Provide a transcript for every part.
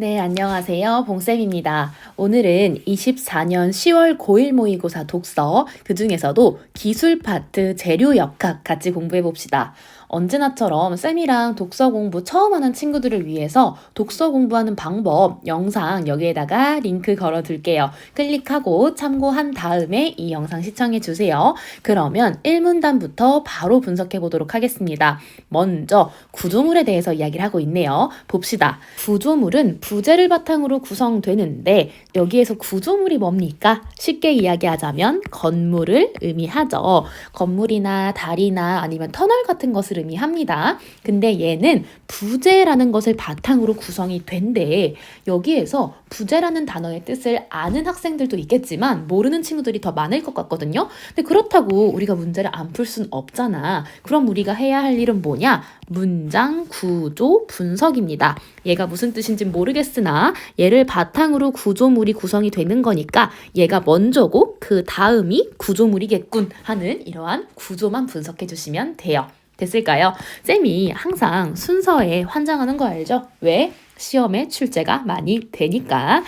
네, 안녕하세요. 봉쌤입니다. 오늘은 24년 10월 고1 모의고사 독서, 그중에서도 기술 파트 재료 역학 같이 공부해 봅시다. 언제나처럼 쌤이랑 독서 공부 처음 하는 친구들을 위해서 독서 공부하는 방법 영상 여기에다가 링크 걸어 둘게요. 클릭하고 참고한 다음에 이 영상 시청해 주세요. 그러면 1문단부터 바로 분석해 보도록 하겠습니다. 먼저 구조물에 대해서 이야기를 하고 있네요. 봅시다. 구조물은 부재를 바탕으로 구성되는데 여기에서 구조물이 뭡니까? 쉽게 이야기하자면 건물을 의미하죠. 건물이나 다리나 아니면 터널 같은 것을 의미합니다. 근데 얘는 부재라는 것을 바탕으로 구성이 된대. 여기에서 부재라는 단어의 뜻을 아는 학생들도 있겠지만 모르는 친구들이 더 많을 것 같거든요. 근데 그렇다고 우리가 문제를 안 풀 순 없잖아. 그럼 우리가 해야 할 일은 뭐냐? 문장 구조 분석입니다. 얘가 무슨 뜻인지 모르겠으나 얘를 바탕으로 구조물이 구성이 되는 거니까 얘가 먼저고 그 다음이 구조물이겠군 하는 이러한 구조만 분석해 주시면 돼요. 됐을까요? 쌤이 항상 순서에 환장하는 거 알죠? 왜? 시험에 출제가 많이 되니까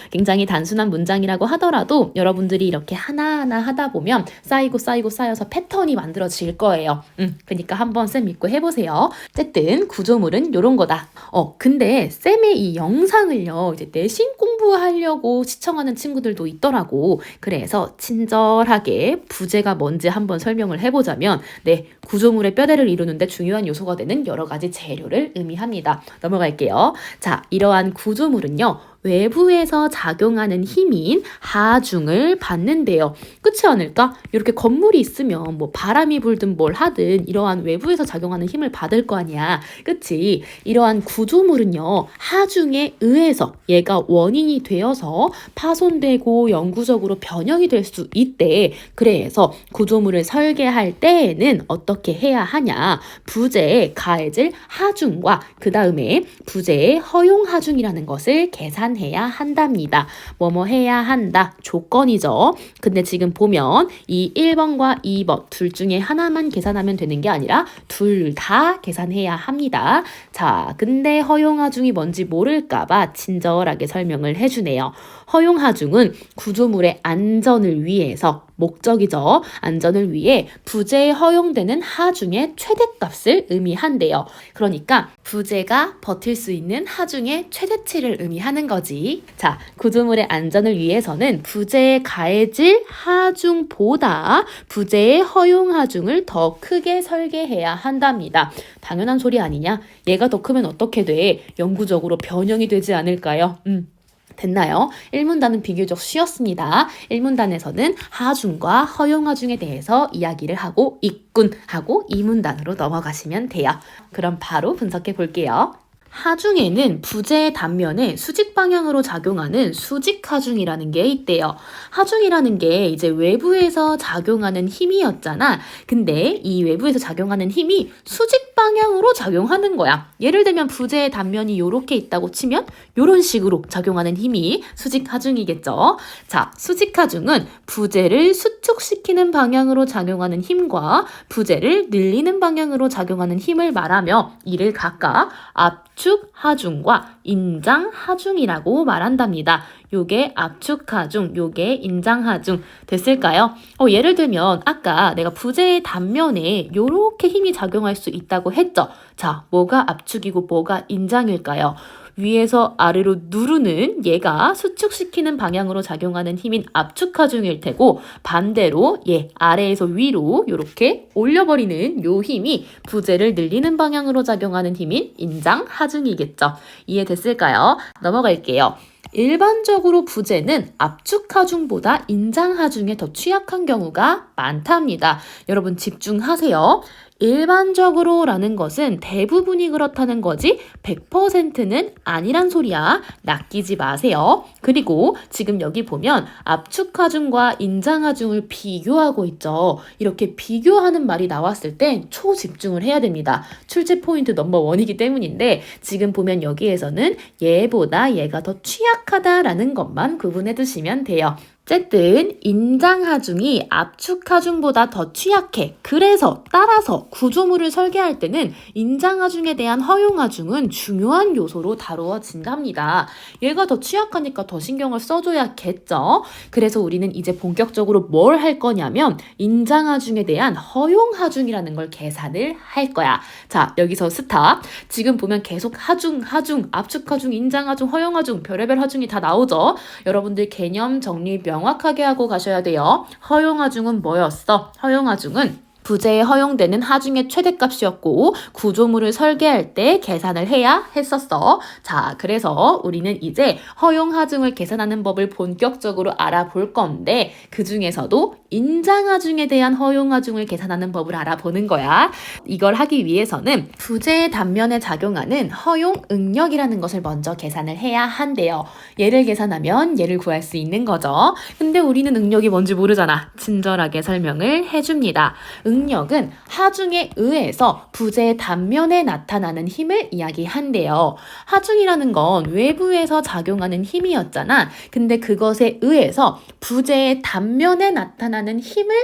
굉장히 단순한 문장이라고 하더라도 여러분들이 이렇게 하나하나 하다 보면 쌓여서 패턴이 만들어질 거예요. 그러니까 한번 쌤 믿고 해보세요. 어쨌든 구조물은 요런 거다. 근데 쌤의 이 영상을요 이제 내신 공부하려고 시청하는 친구들도 있더라고. 그래서 친절하게 부재가 뭔지 한번 설명을 해보자면 구조물의 뼈대를 이루는데 중요한 요소가 되는 여러 가지 재료를 의미합니다. 넘어갈게요. 자, 이러한 구조물은요. 외부에서 작용하는 힘인 하중을 받는데요. 그렇지 않을까? 이렇게 건물이 있으면 뭐 바람이 불든 뭘 하든 이러한 외부에서 작용하는 힘을 받을 거 아니야. 그치? 이러한 구조물은요. 하중에 의해서 얘가 원인이 되어서 파손되고 영구적으로 변형이 될 수 있대. 그래서 구조물을 설계할 때에는 어떻게 해야 하냐? 부재에 가해질 하중과 그 다음에 부재의 허용 하중이라는 것을 계산해야 한답니다. 뭐뭐 해야 한다. 조건이죠. 근데 지금 보면 이 1번과 2번 둘 중에 하나만 계산하면 되는 게 아니라 둘 다 계산해야 합니다. 자, 근데 허용 하중이 뭔지 모를까봐 친절하게 설명을 해주네요. 허용 하중은 구조물의 안전을 위해서 목적이죠. 안전을 위해 부재에 허용되는 하중의 최대값을 의미한대요. 그러니까 부재가 버틸 수 있는 하중의 최대치를 의미하는 거지. 자, 구조물의 안전을 위해서는 부재에 가해질 하중보다 부재의 허용 하중을 더 크게 설계해야 한답니다. 당연한 소리 아니냐? 얘가 더 크면 어떻게 돼? 영구적으로 변형이 되지 않을까요? 됐나요? 1문단은 비교적 쉬웠습니다. 1문단에서는 하중과 허용하중에 대해서 이야기를 하고 있군 하고 2문단으로 넘어가시면 돼요. 그럼 바로 분석해 볼게요. 하중에는 부재의 단면에 수직 방향으로 작용하는 수직하중이라는 게 있대요. 하중이라는 게 이제 외부에서 작용하는 힘이었잖아. 근데 이 외부에서 작용하는 힘이 수직 방향으로 작용하는 거야. 예를 들면 부재의 단면이 이렇게 있다고 치면 이런 식으로 작용하는 힘이 수직하중이겠죠. 자, 수직하중은 부재를 수축시키는 방향으로 작용하는 힘과 부재를 늘리는 방향으로 작용하는 힘을 말하며 이를 각각 압축 하중과 인장 하중이라고 말한답니다. 요게 압축 하중, 요게 인장 하중 됐을까요? 예를 들면 아까 내가 부재의 단면에 요렇게 힘이 작용할 수 있다고 했죠. 자, 뭐가 압축이고 뭐가 인장일까요? 위에서 아래로 누르는 얘가 수축시키는 방향으로 작용하는 힘인 압축하중일 테고 반대로 아래에서 위로 이렇게 올려버리는 요 힘이 부재를 늘리는 방향으로 작용하는 힘인 인장하중이겠죠. 이해됐을까요? 넘어갈게요. 일반적으로 부재는 압축하중보다 인장하중에 더 취약한 경우가 많답니다. 여러분 집중하세요. 일반적으로 라는 것은 대부분이 그렇다는 거지 100%는 아니란 소리야. 낚이지 마세요. 그리고 지금 여기 보면 압축하중과 인장하중을 비교하고 있죠. 이렇게 비교하는 말이 나왔을 땐 초집중을 해야 됩니다. 출제 포인트 넘버 1이기 때문인데 지금 보면 여기에서는 얘보다 얘가 더 취약하다라는 것만 구분해 두시면 돼요. 어쨌든 인장하중이 압축하중보다 더 취약해. 그래서 따라서 구조물을 설계할 때는 인장하중에 대한 허용하중은 중요한 요소로 다루어진답니다. 얘가 더 취약하니까 더 신경을 써줘야겠죠. 그래서 우리는 이제 본격적으로 뭘 할 거냐면 인장하중에 대한 허용하중이라는 걸 계산을 할 거야. 자, 여기서 스탑. 지금 보면 계속 하중, 압축하중, 인장하중, 허용하중, 별의별 하중이 다 나오죠. 여러분들 개념 정리 명확하게 하고 가셔야 돼요. 허용하중은 뭐였어? 허용하중은 부재에 허용되는 하중의 최대값이었고 구조물을 설계할 때 계산을 해야 했었어. 자, 그래서 우리는 이제 허용하중을 계산하는 법을 본격적으로 알아볼 건데 그 중에서도 인장하중에 대한 허용하중을 계산하는 법을 알아보는 거야. 이걸 하기 위해서는 부재의 단면에 작용하는 허용응력이라는 것을 먼저 계산을 해야 한대요. 얘를 계산하면 얘를 구할 수 있는 거죠. 근데 우리는 응력이 뭔지 모르잖아. 친절하게 설명을 해줍니다. 응력은 하중에 의해서 부재의 단면에 나타나는 힘을 이야기한대요. 하중이라는 건 외부에서 작용하는 힘이었잖아. 근데 그것에 의해서 부재의 단면에 나타나는 힘을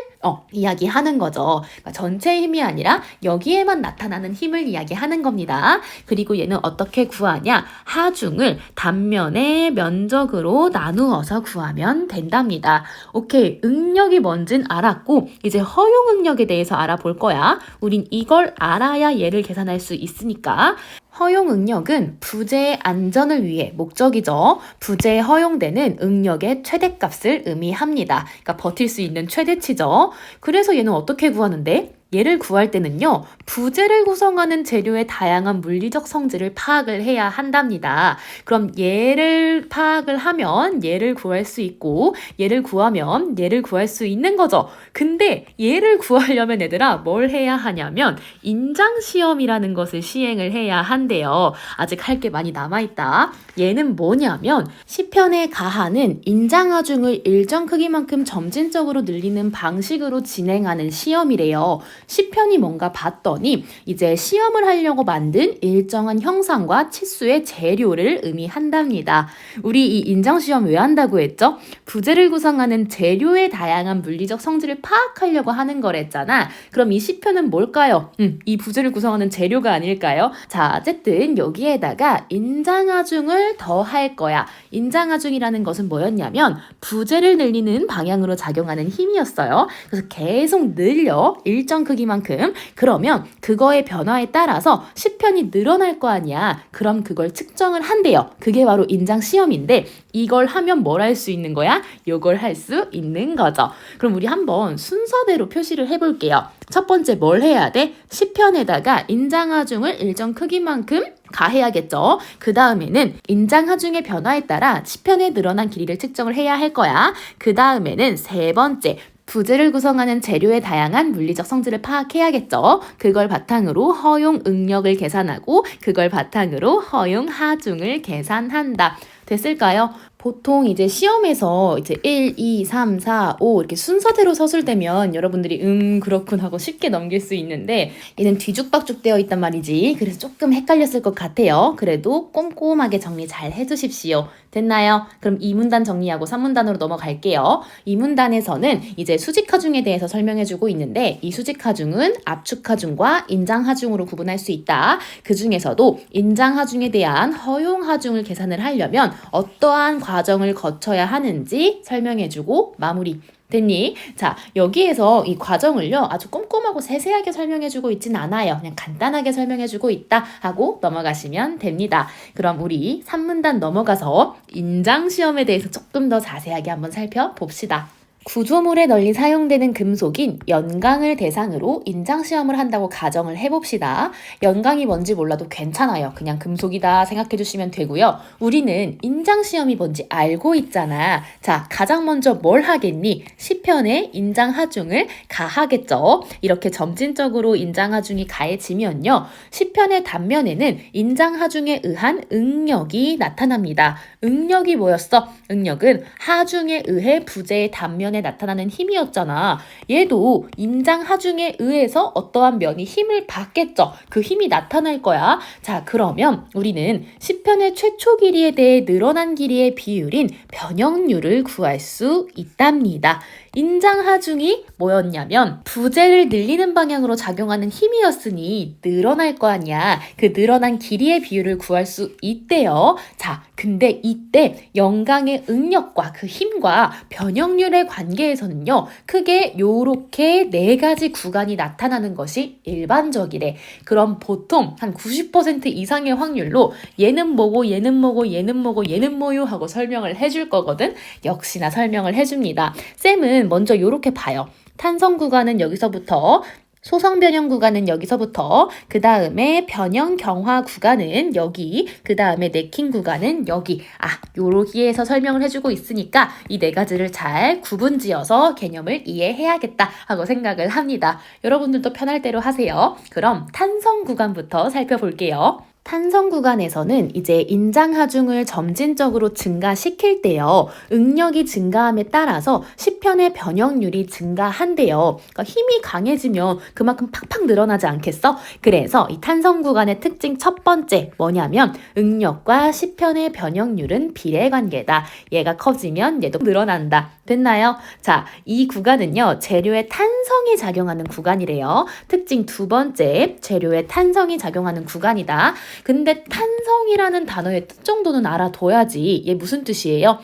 이야기하는 거죠. 그러니까 전체 힘이 아니라 여기에만 나타나는 힘을 이야기하는 겁니다. 그리고 얘는 어떻게 구하냐? 하중을 단면의 면적으로 나누어서 구하면 된답니다. 오케이, 응력이 뭔진 알았고 이제 허용응력에 대해서 알아볼 거야. 우린 이걸 알아야 얘를 계산할 수 있으니까. 허용응력은 부재의 안전을 위해 목적이죠. 부재에 허용되는 응력의 최대값을 의미합니다. 그러니까 버틸 수 있는 최대치죠. 그래서 얘는 어떻게 구하는데? 얘를 구할 때는요, 부재를 구성하는 재료의 다양한 물리적 성질을 파악을 해야 한답니다. 그럼 얘를 파악을 하면 얘를 구할 수 있고, 얘를 구하면 얘를 구할 수 있는 거죠. 근데 얘를 구하려면 얘들아, 뭘 해야 하냐면, 인장시험이라는 것을 시행을 해야 한대요. 아직 할 게 많이 남아있다. 얘는 뭐냐면, 시편에 가하는 인장하중을 일정 크기만큼 점진적으로 늘리는 방식으로 진행하는 시험이래요. 시편이 뭔가 봤더니 이제 시험을 하려고 만든 일정한 형상과 치수의 재료를 의미한답니다. 우리 이 인장시험 왜 한다고 했죠? 부재를 구성하는 재료의 다양한 물리적 성질을 파악하려고 하는 거랬잖아. 그럼 이 시편은 뭘까요? 이 부재를 구성하는 재료가 아닐까요? 자, 어쨌든 여기에다가 인장하중을 더할 거야. 인장하중이라는 것은 뭐였냐면 부재를 늘리는 방향으로 작용하는 힘이었어요. 그래서 계속 늘려 일정 크기만큼. 그러면 그거의 변화에 따라서 시편이 늘어날 거 아니야. 그럼 그걸 측정을 한대요. 그게 바로 인장 시험인데 이걸 하면 뭘 할 수 있는 거야? 요걸 할 수 있는 거죠. 그럼 우리 한번 순서대로 표시를 해볼게요. 첫 번째 뭘 해야 돼? 시편에다가 인장하중을 일정 크기만큼 가해야겠죠. 그 다음에는 인장하중의 변화에 따라 시편에 늘어난 길이를 측정을 해야 할 거야. 그 다음에는 세 번째, 부재를 구성하는 재료의 다양한 물리적 성질을 파악해야겠죠. 그걸 바탕으로 허용 응력을 계산하고 그걸 바탕으로 허용 하중을 계산한다. 됐을까요? 보통 이제 시험에서 이제 1, 2, 3, 4, 5 이렇게 순서대로 서술 때면 여러분들이 그렇군 하고 쉽게 넘길 수 있는데 얘는 뒤죽박죽 되어 있단 말이지. 그래서 조금 헷갈렸을 것 같아요. 그래도 꼼꼼하게 정리 잘 해주십시오. 됐나요? 그럼 2문단 정리하고 3문단으로 넘어갈게요. 2문단에서는 이제 수직하중에 대해서 설명해주고 있는데 이 수직하중은 압축하중과 인장하중으로 구분할 수 있다. 그 중에서도 인장하중에 대한 허용하중을 계산을 하려면 어떠한 과정을 거쳐야 하는지 설명해주고 마무리. 됐니? 자, 여기에서 이 과정을요, 아주 꼼꼼하고 세세하게 설명해주고 있진 않아요. 그냥 간단하게 설명해주고 있다 하고 넘어가시면 됩니다. 그럼 우리 3문단 넘어가서 인장시험에 대해서 조금 더 자세하게 한번 살펴봅시다. 구조물에 널리 사용되는 금속인 연강을 대상으로 인장시험을 한다고 가정을 해봅시다. 연강이 뭔지 몰라도 괜찮아요. 그냥 금속이다 생각해 주시면 되고요. 우리는 인장시험이 뭔지 알고 있잖아. 자, 가장 먼저 뭘 하겠니? 시편에 인장하중을 가하겠죠. 이렇게 점진적으로 인장하중이 가해지면요. 시편의 단면에는 인장하중에 의한 응력이 나타납니다. 응력이 뭐였어? 응력은 하중에 의해 부재의 단면에 구간에 나타나는 힘이었잖아. 얘도 인장 하중에 의해서 어떠한 면이 힘을 받겠죠. 그 힘이 나타날 거야. 자, 그러면 우리는 10편의 최초 길이에 대해 늘어난 길이의 비율인 변형률을 구할 수 있답니다. 인장 하중이 뭐였냐면 부재를 늘리는 방향으로 작용하는 힘이었으니 늘어날 거 아니야. 그 늘어난 길이의 비율을 구할 수 있대요. 자, 근데 이때 영광의 응력과 그 힘과 변형률의 관계에서는요, 크게 요렇게 4가지 구간이 나타나는 것이 일반적이래. 그럼 보통 한 90% 이상의 확률로 얘는 뭐고 얘는 뭐고 얘는 뭐고 얘는 뭐요 하고 설명을 해줄 거거든. 역시나 설명을 해줍니다. 쌤은 먼저 요렇게 봐요. 탄성 구간은 여기서부터, 소성 변형 구간은 여기서부터, 그 다음에 변형 경화 구간은 여기, 그 다음에 네킹 구간은 여기. 요렇게해서 설명을 해주고 있으니까 이 4가지를 잘 구분지어서 개념을 이해해야겠다 하고 생각을 합니다. 여러분들도 편할 대로 하세요. 그럼 탄성 구간부터 살펴볼게요. 탄성 구간에서는 이제 인장 하중을 점진적으로 증가시킬 때요. 응력이 증가함에 따라서 10편의 변형률이 증가한대요. 그러니까 힘이 강해지면 그만큼 팍팍 늘어나지 않겠어? 그래서 이 탄성 구간의 특징 첫 번째 뭐냐면 응력과 10편의 변형률은 비례관계다. 얘가 커지면 얘도 늘어난다. 됐나요? 자, 이 구간은요. 재료의 탄성이 작용하는 구간이래요. 특징 두 번째, 재료의 탄성이 작용하는 구간이다. 근데 탄성이라는 단어의 뜻 정도는 알아둬야지. 얘 무슨 뜻이에요?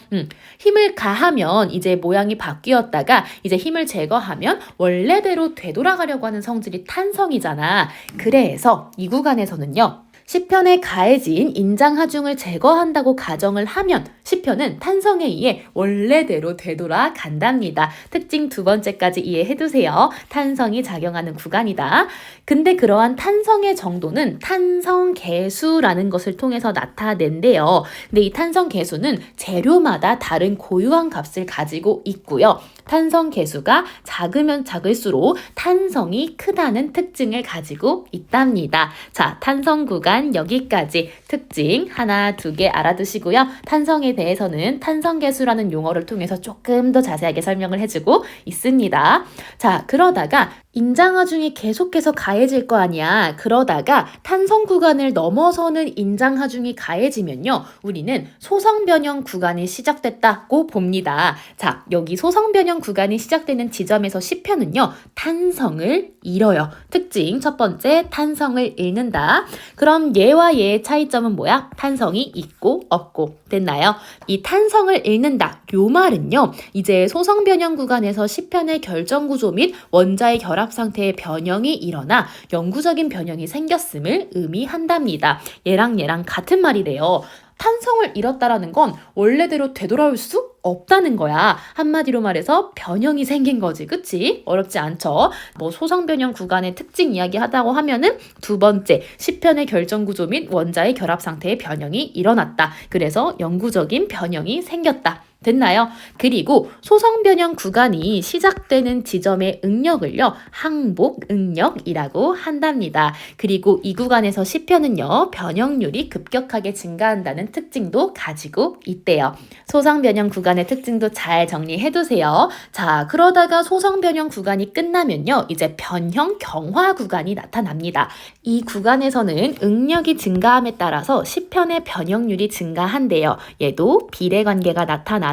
힘을 가하면 이제 모양이 바뀌었다가 이제 힘을 제거하면 원래대로 되돌아가려고 하는 성질이 탄성이잖아. 그래서 이 구간에서는요. 10편에 가해진 인장 하중을 제거한다고 가정을 하면 10편은 탄성에 의해 원래대로 되돌아간답니다. 특징 두 번째까지 이해해두세요. 탄성이 작용하는 구간이다. 근데 그러한 탄성의 정도는 탄성 계수라는 것을 통해서 나타낸대요. 근데 이 탄성 계수는 재료마다 다른 고유한 값을 가지고 있고요. 탄성 계수가 작으면 작을수록 탄성이 크다는 특징을 가지고 있답니다. 자, 탄성 구간 여기까지 특징 하나, 2개 알아두시고요. 탄성에 대해서는 탄성 계수라는 용어를 통해서 조금 더 자세하게 설명을 해주고 있습니다. 자, 그러다가 인장 하중이 계속해서 가해질 거 아니야. 그러다가 탄성 구간을 넘어서는 인장 하중이 가해지면요. 우리는 소성 변형 구간이 시작됐다고 봅니다. 자, 여기 소성 변형 구간이 시작되는 지점에서 10편은요. 탄성을 잃어요. 특징 첫 번째, 탄성을 잃는다. 그럼 얘와 얘의 차이점은 뭐야? 탄성이 있고 없고. 됐나요? 이 탄성을 잃는다. 요 말은요. 이제 소성 변형 구간에서 10편의 결정 구조 및 원자의 결합 상태의 변형이 일어나 영구적인 변형이 생겼음을 의미한답니다. 얘랑 같은 말이래요. 탄성을 잃었다라는 건 원래대로 되돌아올 수 없다는 거야. 한마디로 말해서 변형이 생긴 거지. 그치? 어렵지 않죠? 소성 변형 구간의 특징 이야기 하다고 하면은 두 번째, 10편의 결정 구조 및 원자의 결합 상태의 변형이 일어났다. 그래서 영구적인 변형이 생겼다. 됐나요? 그리고 소성 변형 구간이 시작되는 지점의 응력을요. 항복 응력이라고 한답니다. 그리고 이 구간에서 10편은요. 변형률이 급격하게 증가한다는 특징도 가지고 있대요. 소성 변형 구간의 특징도 잘 정리해두세요. 자, 그러다가 소성 변형 구간이 끝나면요. 이제 변형 경화 구간이 나타납니다. 이 구간에서는 응력이 증가함에 따라서 10편의 변형률이 증가한대요. 얘도 비례관계가 나타나네요.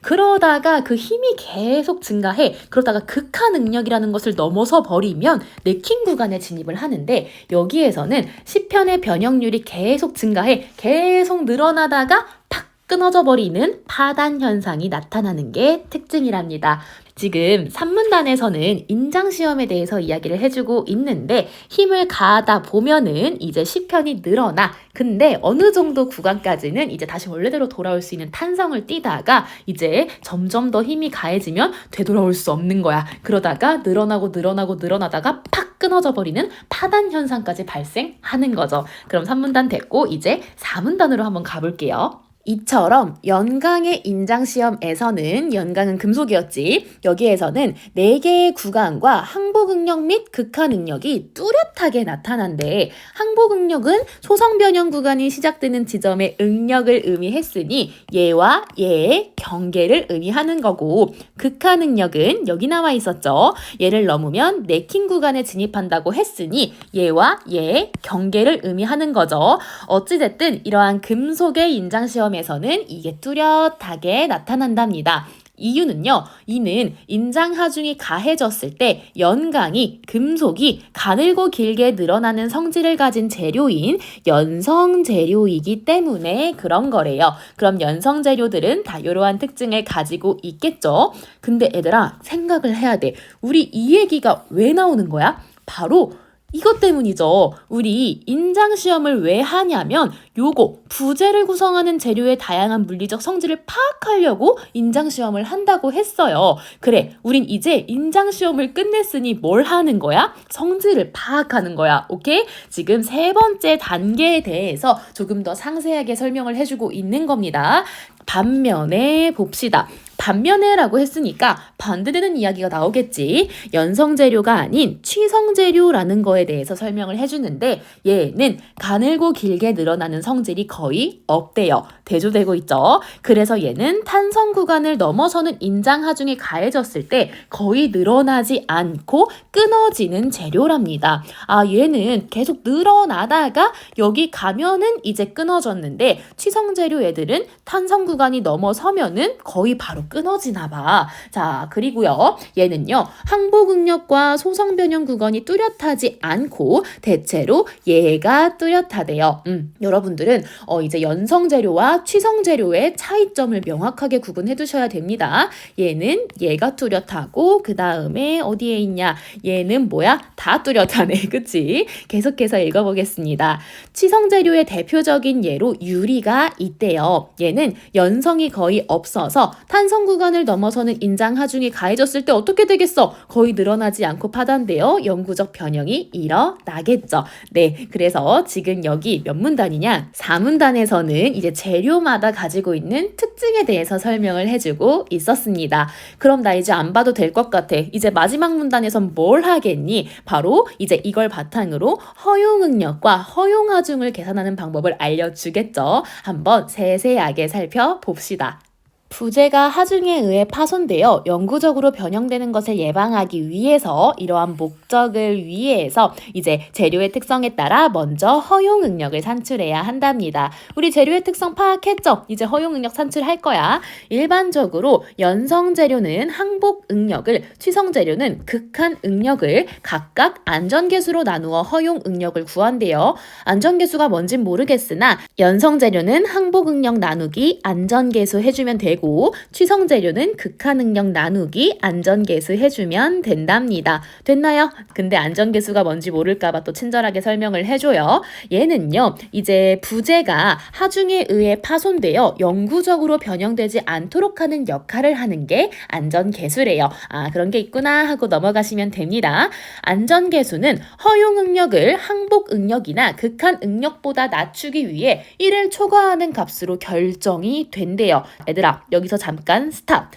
그러다가 그 힘이 계속 증가해. 그러다가 극한 응력이라는 것을 넘어서 버리면 네킹 구간에 진입을 하는데 여기에서는 10편의 변형률이 계속 증가해. 계속 늘어나다가 팍 끊어져 버리는 파단 현상이 나타나는 게 특징이랍니다. 지금 산문단에서는 인장시험에 대해서 이야기를 해주고 있는데 힘을 가하다 보면은 이제 10편이 늘어나. 근데 어느 정도 구간까지는 이제 다시 원래대로 돌아올 수 있는 탄성을 띠다가 이제 점점 더 힘이 가해지면 되돌아올 수 없는 거야. 그러다가 늘어나다가 팍 끊어져 버리는 파단 현상까지 발생하는 거죠. 그럼 3문단 됐고 이제 4문단으로 한번 가볼게요. 이처럼 연강의 인장시험에서는 연강은 금속이었지. 여기에서는 4개의 구간과 항복응력 및 극한응력이 뚜렷하게 나타난대. 항복응력은 소성변형 구간이 시작되는 지점의 응력을 의미했으니 얘와 얘의 경계를 의미하는 거고, 극한응력은 여기 나와 있었죠. 얘를 넘으면 네킹 구간에 진입한다고 했으니 얘와 얘의 경계를 의미하는 거죠. 어찌됐든 이러한 금속의 인장시험에서는 이게 뚜렷하게 나타난답니다. 이유는요, 이는 인장하중이 가해졌을 때 연강이 금속이 가늘고 길게 늘어나는 성질을 가진 재료인 연성재료이기 때문에 그런 거래요. 그럼 연성재료들은 다 이러한 특징을 가지고 있겠죠. 근데 얘들아, 생각을 해야 돼. 우리 이 얘기가 왜 나오는 거야? 바로 이것 때문이죠. 우리 인장시험을 왜 하냐면 요거 부재를 구성하는 재료의 다양한 물리적 성질을 파악하려고 인장시험을 한다고 했어요. 그래, 우린 이제 인장시험을 끝냈으니 뭘 하는 거야? 성질을 파악하는 거야. 오케이? 지금 3번째 단계에 대해서 조금 더 상세하게 설명을 해주고 있는 겁니다. 반면에 봅시다. 반면에라고 했으니까 반대되는 이야기가 나오겠지. 연성재료가 아닌 취성재료라는 거에 대해서 설명을 해주는데 얘는 가늘고 길게 늘어나는 성질이 거의 없대요. 대조되고 있죠. 그래서 얘는 탄성 구간을 넘어서는 인장하중이 가해졌을 때 거의 늘어나지 않고 끊어지는 재료랍니다. 얘는 계속 늘어나다가 여기 가면은 이제 끊어졌는데 취성재료 애들은 탄성 구간이 넘어서면은 거의 바로 끊어지나 봐. 자, 그리고요. 얘는요. 항복응력과 소성변형 구간이 뚜렷하지 않고 대체로 얘가 뚜렷하대요. 여러분들은 이제 연성재료와 취성재료의 차이점을 명확하게 구분해 두셔야 됩니다. 얘는 얘가 뚜렷하고 그 다음에 어디에 있냐? 얘는 뭐야? 다 뚜렷하네. 그치? 계속해서 읽어보겠습니다. 취성재료의 대표적인 예로 유리가 있대요. 얘는 연성이 거의 없어서 탄성 구간을 넘어서는 인장하중이 가해졌을 때 어떻게 되겠어? 거의 늘어나지 않고 파단되어 영구적 변형이 일어나겠죠. 네, 그래서 지금 여기 몇 문단이냐? 4문단에서는 이제 재료마다 가지고 있는 특징에 대해서 설명을 해주고 있었습니다. 그럼 나 이제 안 봐도 될 것 같아. 이제 마지막 문단에선 뭘 하겠니? 바로 이제 이걸 바탕으로 허용응력과 허용하중을 계산하는 방법을 알려주겠죠. 한번 세세하게 살펴봅시다. 부재가 하중에 의해 파손되어 영구적으로 변형되는 것을 예방하기 위해서 이러한 목적을 위해서 이제 재료의 특성에 따라 먼저 허용응력을 산출해야 한답니다. 우리 재료의 특성 파악했죠? 이제 허용응력 산출할 거야. 일반적으로 연성재료는 항복응력을, 취성재료는 극한응력을 각각 안전계수로 나누어 허용응력을 구한대요. 안전계수가 뭔진 모르겠으나 연성재료는 항복응력 나누기 안전계수 해주면 되고 취성재료는 극한응력 나누기 안전계수 해주면 된답니다. 됐나요? 근데 안전계수가 뭔지 모를까봐 또 친절하게 설명을 해줘요. 얘는요, 이제 부재가 하중에 의해 파손되어 영구적으로 변형되지 않도록 하는 역할을 하는 게 안전계수래요. 그런 게 있구나 하고 넘어가시면 됩니다. 안전계수는 허용응력을 항복응력이나 극한응력보다 낮추기 위해 이를 초과하는 값으로 결정이 된대요. 얘들아, 여기서 잠깐 스탑.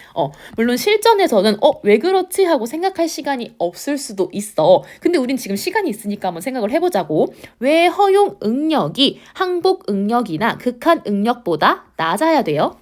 물론 실전에서는 왜 그렇지 하고 생각할 시간이 없을 수도 있어. 근데 우린 지금 시간이 있으니까 한번 생각을 해보자고. 왜 허용 응력이 항복 응력이나 극한 응력보다 낮아야 돼요?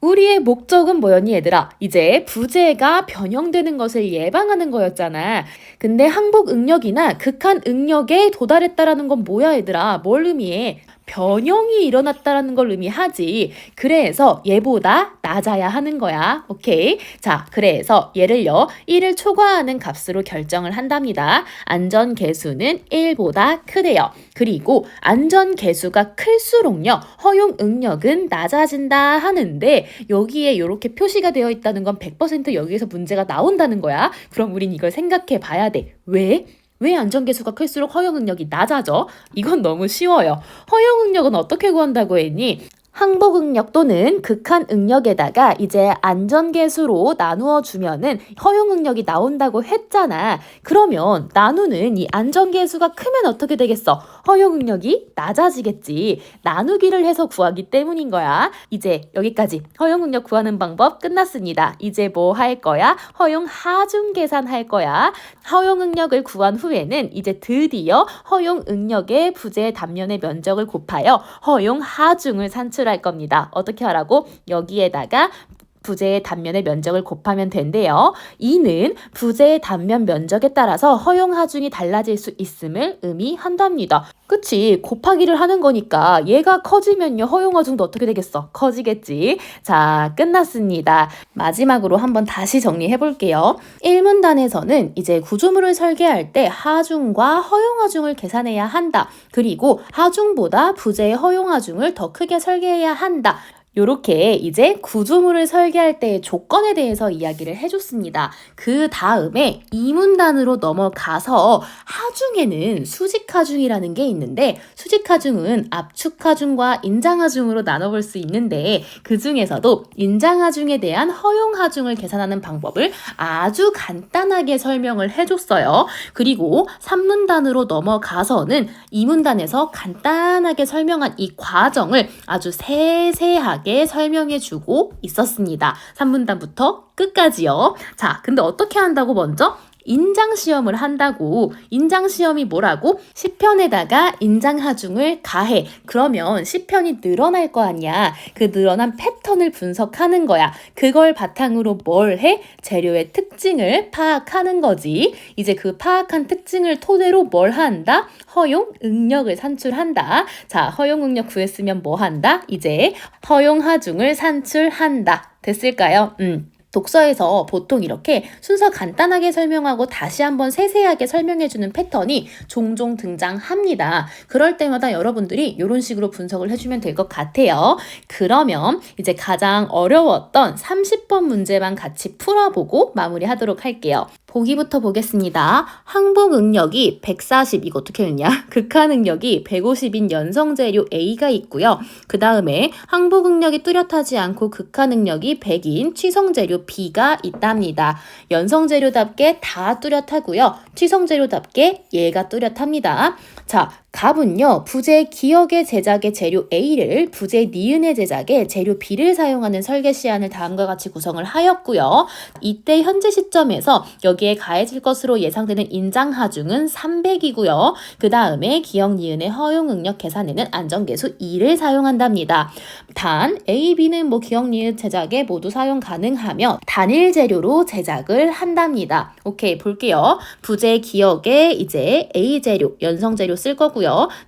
우리의 목적은 뭐였니 얘들아? 이제 부재가 변형되는 것을 예방하는 거였잖아. 근데 항복 응력이나 극한 응력에 도달했다라는 건 뭐야 얘들아? 뭘 의미해? 변형이 일어났다라는 걸 의미하지. 그래서 얘보다 낮아야 하는 거야. 오케이? 자, 그래서 얘를요 1을 초과하는 값으로 결정을 한답니다. 안전계수는 1보다 크대요. 그리고 안전계수가 클수록요 허용 응력은 낮아진다 하는데 여기에 이렇게 표시가 되어 있다는 건 100% 여기에서 문제가 나온다는 거야. 그럼 우린 이걸 생각해 봐야 돼. 왜? 왜 안전계수가 클수록 허용응력이 낮아져? 이건 너무 쉬워요. 허용응력은 어떻게 구한다고 했니? 항복응력 또는 극한응력에다가 이제 안전계수로 나누어 주면은 허용응력이 나온다고 했잖아. 그러면 나누는 이 안전계수가 크면 어떻게 되겠어? 허용응력이 낮아지겠지. 나누기를 해서 구하기 때문인 거야. 이제 여기까지 허용응력 구하는 방법 끝났습니다. 이제 뭐 할 거야? 허용하중 계산할 거야. 허용응력을 구한 후에는 이제 드디어 허용응력의 부재 단면의 면적을 곱하여 허용하중을 산출할 겁니다. 어떻게 하라고? 여기에다가 부재의 단면의 면적을 곱하면 된대요. 이는 부재의 단면 면적에 따라서 허용하중이 달라질 수 있음을 의미한답니다. 그치? 곱하기를 하는 거니까 얘가 커지면요 허용하중도 어떻게 되겠어? 커지겠지? 자, 끝났습니다. 마지막으로 한번 다시 정리해 볼게요. 1문단에서는 이제 구조물을 설계할 때 하중과 허용하중을 계산해야 한다. 그리고 하중보다 부재의 허용하중을 더 크게 설계해야 한다. 요렇게 이제 구조물을 설계할 때의 조건에 대해서 이야기를 해줬습니다. 그 다음에 이문단으로 넘어가서 하중에는 수직하중이라는 게 있는데 수직하중은 압축하중과 인장하중으로 나눠볼 수 있는데 그 중에서도 인장하중에 대한 허용하중을 계산하는 방법을 아주 간단하게 설명을 해줬어요. 그리고 3문단으로 넘어가서는 2문단에서 간단하게 설명한 이 과정을 아주 세세하게 설명해주고 있었습니다. 3문단부터 끝까지요. 자, 근데 어떻게 한다고 먼저? 인장시험을 한다고. 인장시험이 뭐라고? 10편에다가 인장하중을 가해. 그러면 10편이 늘어날 거 아니야. 그 늘어난 패턴을 분석하는 거야. 그걸 바탕으로 뭘 해? 재료의 특징을 파악하는 거지. 이제 그 파악한 특징을 토대로 뭘 한다? 허용응력을 산출한다. 자, 허용응력 구했으면 뭐 한다? 이제 허용하중을 산출한다. 됐을까요? 독서에서 보통 이렇게 순서 간단하게 설명하고 다시 한번 세세하게 설명해주는 패턴이 종종 등장합니다. 그럴 때마다 여러분들이 이런 식으로 분석을 해주면 될 것 같아요. 그러면 이제 가장 어려웠던 30번 문제만 같이 풀어보고 마무리하도록 할게요. 보기부터 보겠습니다. 항복응력이 140, 이거 어떻게 했냐? 극한응력이 150인 연성재료 A가 있고요. 그 다음에 항복응력이 뚜렷하지 않고 극한응력이 100인 취성재료 B가 있답니다. 연성재료답게 다 뚜렷하고요. 취성재료답게 얘가 뚜렷합니다. 자, 갑은요, 부재 기역의 제작의 재료 A를 부재 니은의 제작에 재료 B를 사용하는 설계 시안을 다음과 같이 구성을 하였고요. 이때 현재 시점에서 여기에 가해질 것으로 예상되는 인장하중은 300이고요. 그 다음에 기역 니은의 허용응력 계산에는 안전계수 2를 사용한답니다. 단 A, B는 기역 니은 제작에 모두 사용 가능하며 단일 재료로 제작을 한답니다. 오케이, 볼게요. 부재 기역에 이제 A 재료, 연성 재료 쓸 거고요.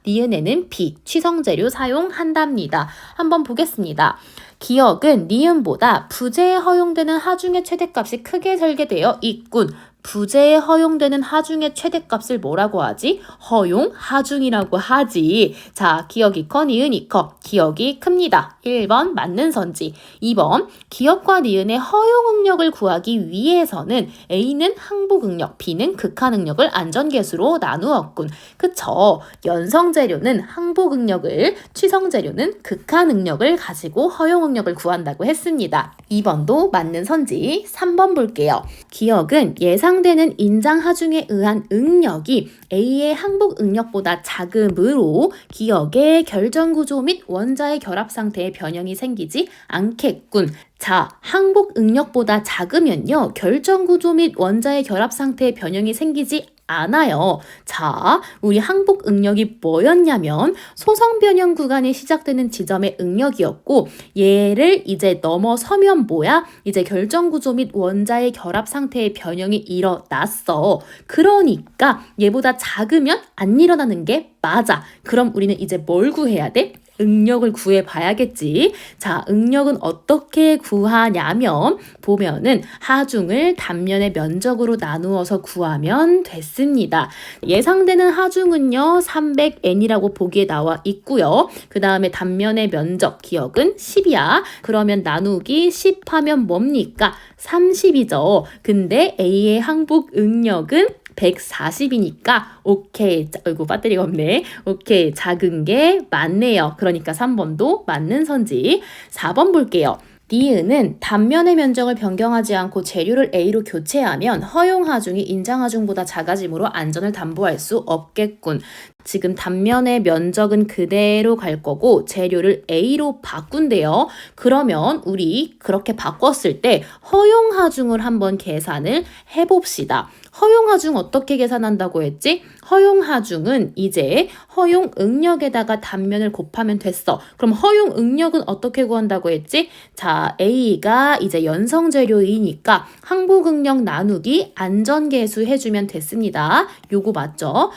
니은에는 B, 취성 재료 사용한답니다. 한번 보겠습니다. 기역은 니은보다 부재에 허용되는 하중의 최대값이 크게 설계되어 있군. 부재에 허용되는 하중의 최대값을 뭐라고 하지? 허용하중이라고 하지. 자, 기역이 커, 니은이 커. 기역이 큽니다. 1번 맞는 선지. 2번 기역과 니은의 허용응력을 구하기 위해서는 A는 항복응력, B는 극한응력을 안전계수로 나누었군. 그쵸? 연성재료는 항복응력을, 취성재료는 극한응력을 가지고 허용응력을 구한다고 했습니다. 2번도 맞는 선지. 3번 볼게요. 기역은 예상되는 인장하중에 의한 응력이 A의 항복응력보다 작으므로 기역의 결정구조 및 원자의 결합상태에 변형이 생기지 않겠군. 자, 항복응력보다 작으면요, 결정구조 및 원자의 결합상태에 변형이 생기지 않아요. 자, 우리 항복응력이 뭐였냐면 소성변형 구간이 시작되는 지점의 응력이었고 얘를 이제 넘어서면 뭐야? 이제 결정구조 및 원자의 결합 상태의 변형이 일어났어. 그러니까 얘보다 작으면 안 일어나는 게 맞아. 그럼 우리는 이제 뭘 구해야 돼? 응력을 구해봐야겠지. 자, 응력은 어떻게 구하냐면 보면은 하중을 단면의 면적으로 나누어서 구하면 됐습니다. 예상되는 하중은요 300n이라고 보기에 나와 있고요. 그 다음에 단면의 면적 기역은 10이야. 그러면 나누기 10 하면 뭡니까? 30이죠. 근데 A의 항복 응력은 140이니까 오케이. 아이고 배터리가 없네. 오케이. 작은 게 맞네요. 그러니까 3번도 맞는 선지. 4번 볼게요. 니은은 단면의 면적을 변경하지 않고 재료를 A로 교체하면 허용 하중이 인장 하중보다 작아지므로 안전을 담보할 수 없겠군. 지금 단면의 면적은 그대로 갈 거고 재료를 A로 바꾼대요. 그러면 우리 그렇게 바꿨을 때 허용 하중을 한번 계산을 해봅시다. 허용 하중 어떻게 계산한다고 했지? 허용 하중은 이제 허용 응력에다가 단면을 곱하면 됐어. 그럼 허용 응력은 어떻게 구한다고 했지? 자, A가 이제 연성 재료이니까 항복 응력 나누기 안전계수 해주면 됐습니다. 요거 맞죠?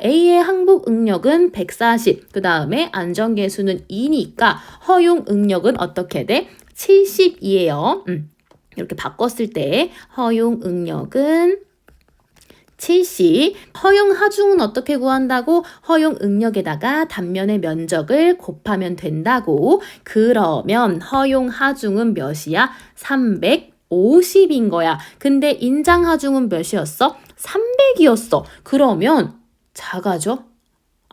A의 항복 응력은 140, 그 다음에 안전계수는 2니까 허용 응력은 어떻게 돼? 70이에요. 이렇게 바꿨을 때 허용 응력은 70. 허용 하중은 어떻게 구한다고? 허용 응력에다가 단면의 면적을 곱하면 된다고. 그러면 허용 하중은 몇이야? 350인 거야. 근데 인장 하중은 몇이었어? 300이었어. 그러면 작아져?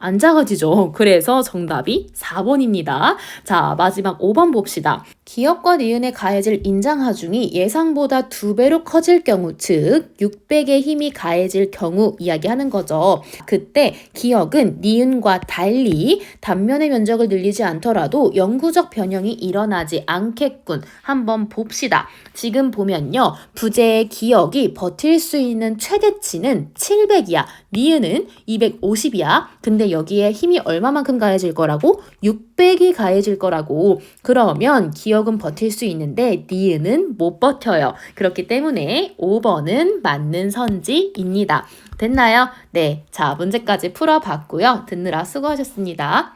안 작아지죠. 그래서 정답이 4번입니다. 자, 마지막 5번 봅시다. 기억과 니은에 가해질 인장 하중이 예상보다 2배로 커질 경우, 즉 600의 힘이 가해질 경우 이야기하는 거죠. 그때 기억은 니은과 달리 단면의 면적을 늘리지 않더라도 영구적 변형이 일어나지 않겠군. 한번 봅시다. 지금 보면요. 부재의 기억이 버틸 수 있는 최대치는 700이야. 니은은 250이야. 근데 여기에 힘이 얼마만큼 가해질 거라고? 600이 가해질 거라고. 그러면 기억은 버틸 수 있는데 니은은 못 버텨요. 그렇기 때문에 5번은 맞는 선지입니다. 됐나요? 네. 자, 문제까지 풀어봤고요. 듣느라 수고하셨습니다.